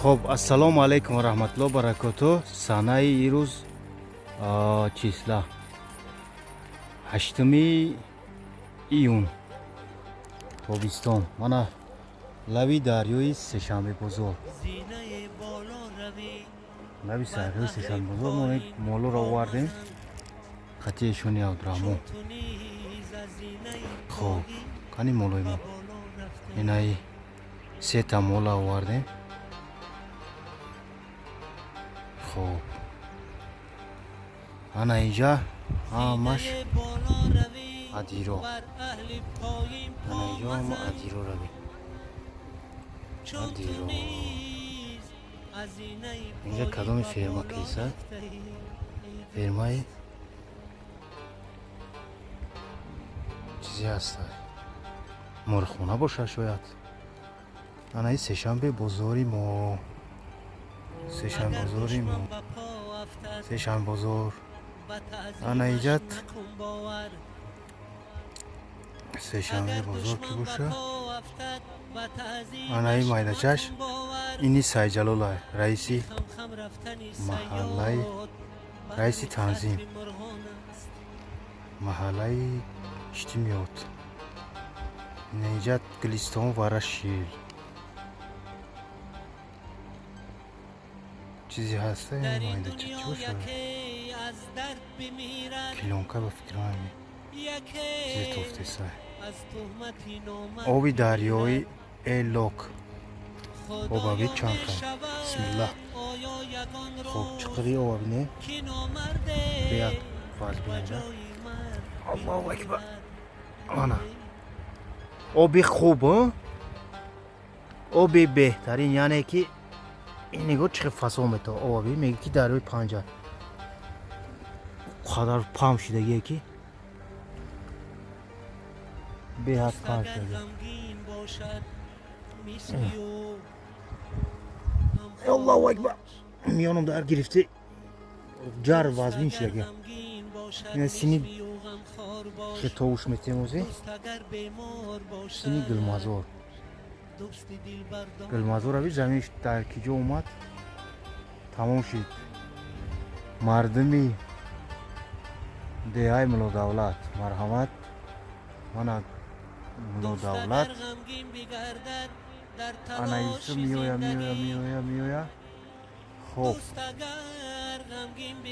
خب السلام علیکم و رحمت الله و برکاته. سانه روز چیسلا 8 ایون تابستان. من لوی دریای سه‌شنبه بزرگ لوی دریای سه‌شنبه بزرگ ما یک مولو را آوردیم خطیشون یاد رامو. خب کنی مولوی ما اینایی 3 تا مولا آوردیم. خب انا اینجا همش ادیرو، انا اینجا هم ادیرو روی ادیرو. اینجا کدام فرما کیسه؟ فرمای چیزی هست، مرخونه باشه شاید. انا این سه‌شنبه بزاری ما، سه‌شنبه بزاری ما، سه‌شنبه بزار انا ایجاد سه‌شنبه بزرگ کی باشه. انا این مایدچش اینی سای جلال رئیسی محله، رئیسی تنظیم محله اجتماعات نیجات گلیستان و شیر چیزی هسته. این مایده چی باشه؟ کلونکا به فکر همی چیزی توفته سای آبی دریایی ایلوک آبی چند خیلی. بسم الله. خب چقدری آبی نه بیاد فاز بینجا. الله اکبر. آنا آبی خوب، آبی بهترین، یعنی که این نگاه چه فصل تو آبی میگه که دریای پنجه خدار پام شدگی که به حد کار شده. الله اکبر. میانم در گرفته جر وزمین شده. این سینی که توش میتیموزی سینی گلمازور، گلمازور روی زمینش در کجا اومد تمام شد. مردمی دهای ملو دولت مرحمت من ملو دولت انا ایسو میویا. خوب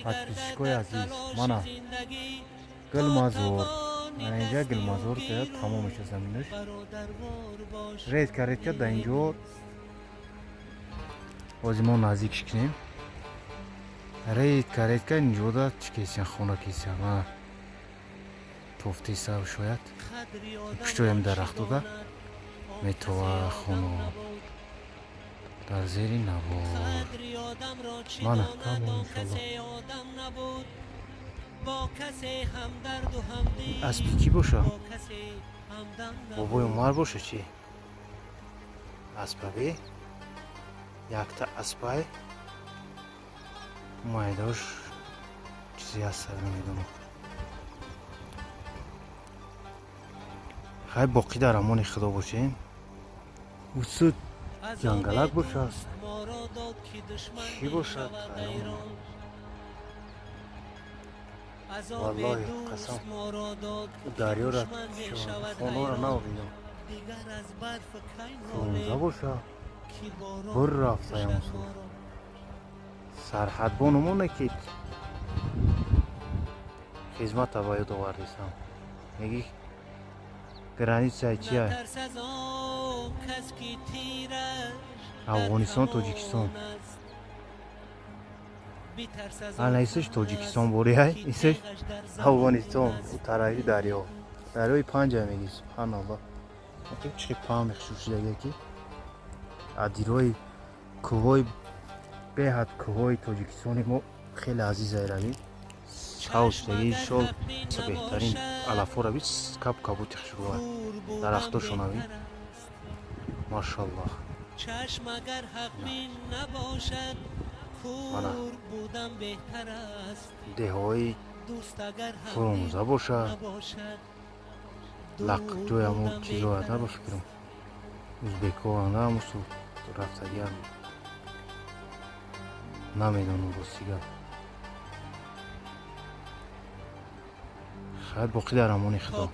پاتیشکوی عزیز منا گلمازور، من اینجا گلمازور که تمام میشه زمینش رید کرد که در اینجا بازیمون نزدیکش کنیم. رید کرد که اینجا دا چی کیسیان خونه کیسیان توفتی سر شاید پشتویم درختو دا میتوه خونو در زیری نبود من تمام انشالله. اسبی کی باشه؟ بابای عمر باشه چی؟ اسبی یک تا اسبای مایداش چیزی هست سر نمیدونم. خیلی باقی در امان خدا باشیم. وسط جنگلک باشه چی باشه؟ والله قسم دریا را خانه را نبینم فرونزه باشه بر رفته همون سو سرحد بانمون نکید خدمت باید آوردیستم میگی گرانیت چی های افغانستان تاجیکستان. الان ایسش تاجیکستان بوری های ایسش افغانستان و طرفی دریا دریای پنجه میگی. سبحان الله چه پام مخشوش شده که ادیروی کوهای به حد کوهای تاجیکستان ما خیلی عزیزه روی چاوش دیگه شل بهترین علفا روی کب کبوت شروع درختو شنوی ماشاءالله. مانا دههای فرونزه باشه لق جای همون چیزا هست نبا فکرم ازبکو هنده همون سو رفتگی هم نمیدونم بسیار خیلی باقی در امون خدا